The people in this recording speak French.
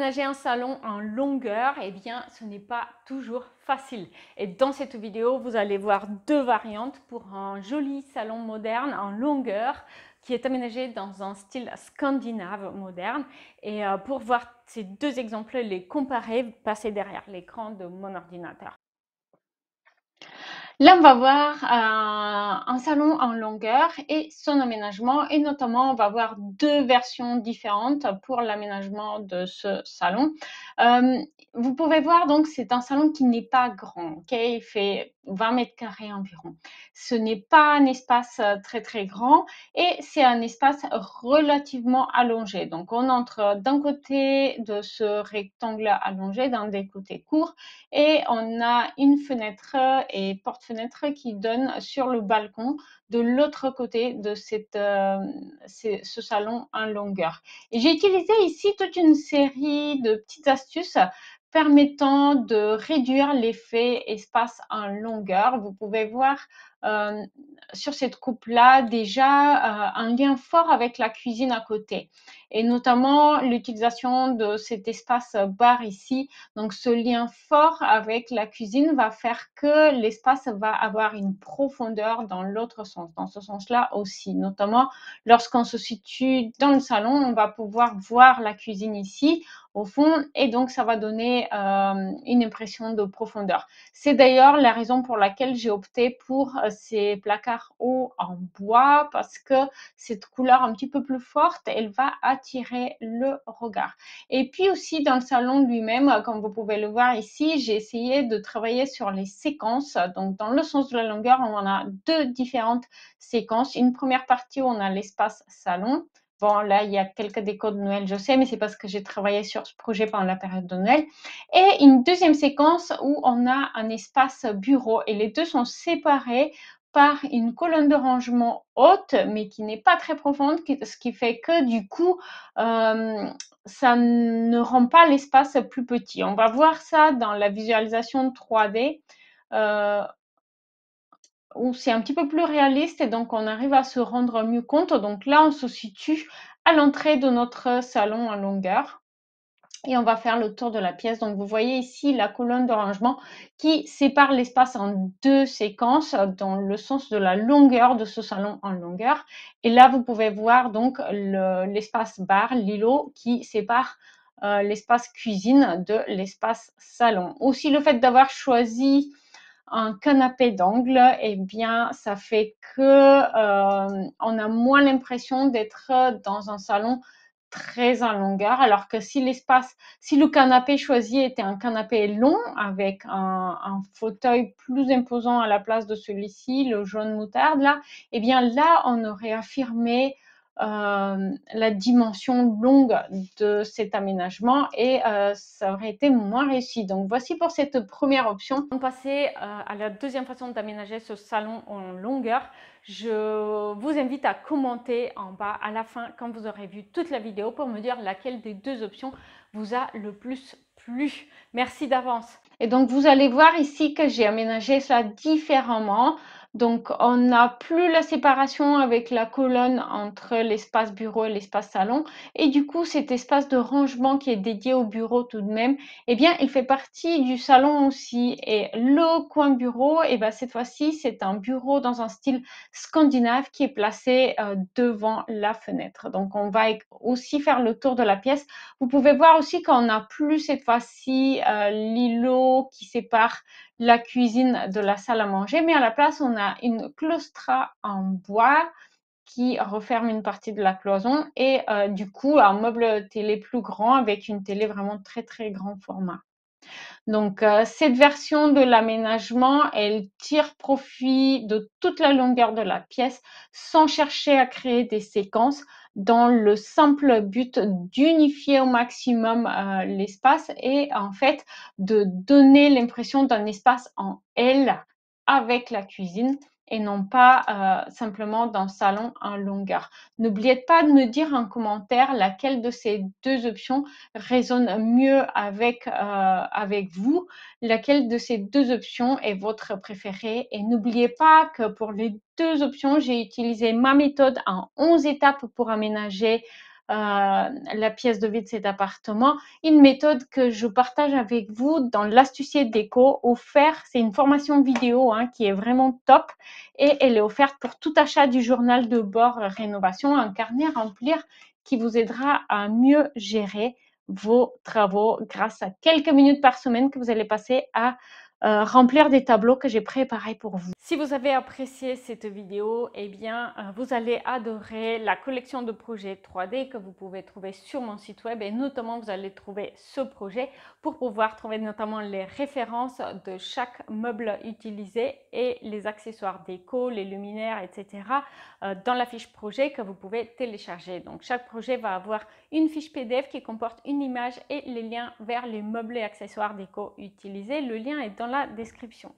aménager un salon en longueur, eh bien, ce n'est pas toujours facile. Et dans cette vidéo, vous allez voir deux variantes pour un joli salon moderne en longueur qui est aménagé dans un style scandinave moderne. Et pour voir ces deux exemples, les comparer, passez derrière l'écran de mon ordinateur. Là, on va voir un salon en longueur et son aménagement, et notamment, on va voir deux versions différentes pour l'aménagement de ce salon. Vous pouvez voir, donc, c'est un salon qui n'est pas grand, ok? Il fait 20 mètres carrés environ. Ce n'est pas un espace très très grand et c'est un espace relativement allongé. Donc, on entre d'un côté de ce rectangle allongé, d'un des côtés courts, et on a une fenêtre et porte-fenêtre qui donne sur le balcon de l'autre côté de ce salon en longueur. Et j'ai utilisé ici toute une série de petites astuces permettant de réduire l'effet espace en longueur. Vous pouvez voir sur cette coupe-là déjà un lien fort avec la cuisine à côté, et notamment l'utilisation de cet espace bar ici. Donc ce lien fort avec la cuisine va faire que l'espace va avoir une profondeur dans l'autre sens, dans ce sens-là aussi. Notamment lorsqu'on se situe dans le salon, on va pouvoir voir la cuisine ici au fond, et donc ça va donner une impression de profondeur. C'est d'ailleurs la raison pour laquelle j'ai opté pour ces placards hauts en bois, parce que cette couleur un petit peu plus forte, elle va attirer le regard. Et puis aussi dans le salon lui-même, comme vous pouvez le voir ici, j'ai essayé de travailler sur les séquences. Donc dans le sens de la longueur, on en a deux différentes séquences. Une première partie où on a l'espace salon. Bon, là, il y a quelques décos de Noël, je sais, mais c'est parce que j'ai travaillé sur ce projet pendant la période de Noël. Et une deuxième séquence où on a un espace bureau, et les deux sont séparés par une colonne de rangement haute, mais qui n'est pas très profonde, ce qui fait que du coup, ça ne rend pas l'espace plus petit. On va voir ça dans la visualisation 3D. Où c'est un petit peu plus réaliste, et donc on arrive à se rendre mieux compte. Donc là, on se situe à l'entrée de notre salon en longueur et on va faire le tour de la pièce. Donc vous voyez ici la colonne de rangement qui sépare l'espace en deux séquences dans le sens de la longueur de ce salon en longueur. Et là, vous pouvez voir donc l'espace bar, l'îlot qui sépare l'espace cuisine de l'espace salon. Aussi, le fait d'avoir choisi un canapé d'angle, eh bien, ça fait que on a moins l'impression d'être dans un salon très en longueur, alors que si le canapé choisi était un canapé long avec un fauteuil plus imposant à la place de celui-ci, le jaune moutarde là, eh bien là, on aurait affirmé la dimension longue de cet aménagement, et ça aurait été moins réussi. Donc voici pour cette première option. On va passer à la deuxième façon d'aménager ce salon en longueur. Je vous invite à commenter en bas à la fin, quand vous aurez vu toute la vidéo, pour me dire laquelle des deux options vous a le plus plu. Merci d'avance. Et donc vous allez voir ici que j'ai aménagé ça différemment. Donc on n'a plus la séparation avec la colonne entre l'espace bureau et l'espace salon, et du coup cet espace de rangement qui est dédié au bureau tout de même, eh bien il fait partie du salon aussi. Et le coin bureau, et ben cette fois-ci c'est un bureau dans un style scandinave qui est placé devant la fenêtre. Donc on va aussi faire le tour de la pièce. Vous pouvez voir aussi qu'on n'a plus cette fois-ci l'îlot qui sépare la cuisine de la salle à manger, mais à la place on a une claustra en bois qui referme une partie de la cloison, et du coup un meuble télé plus grand avec une télé vraiment très très grand format. Donc cette version de l'aménagement, elle tire profit de toute la longueur de la pièce sans chercher à créer des séquences, dans le simple but d'unifier au maximum l'espace, et en fait de donner l'impression d'un espace en L avec la cuisine, et non pas simplement d'un salon en longueur. N'oubliez pas de me dire en commentaire laquelle de ces deux options résonne mieux avec vous, laquelle de ces deux options est votre préférée. Et n'oubliez pas que pour les deux options, j'ai utilisé ma méthode en 11 étapes pour aménager la pièce de vie de cet appartement. Une méthode que je partage avec vous dans l'astucier déco offert. C'est une formation vidéo hein, qui est vraiment top et elle est offerte pour tout achat du journal de bord rénovation, un carnet à remplir qui vous aidera à mieux gérer vos travaux grâce à quelques minutes par semaine que vous allez passer à remplir des tableaux que j'ai préparés pour vous. Si vous avez apprécié cette vidéo, eh bien, vous allez adorer la collection de projets 3D que vous pouvez trouver sur mon site web et notamment vous allez trouver ce projet pour pouvoir trouver notamment les références de chaque meuble utilisé et les accessoires déco, les luminaires, etc. Dans la fiche projet que vous pouvez télécharger. Donc, chaque projet va avoir une fiche PDF qui comporte une image et les liens vers les meubles et accessoires déco utilisés. Le lien est dans la description.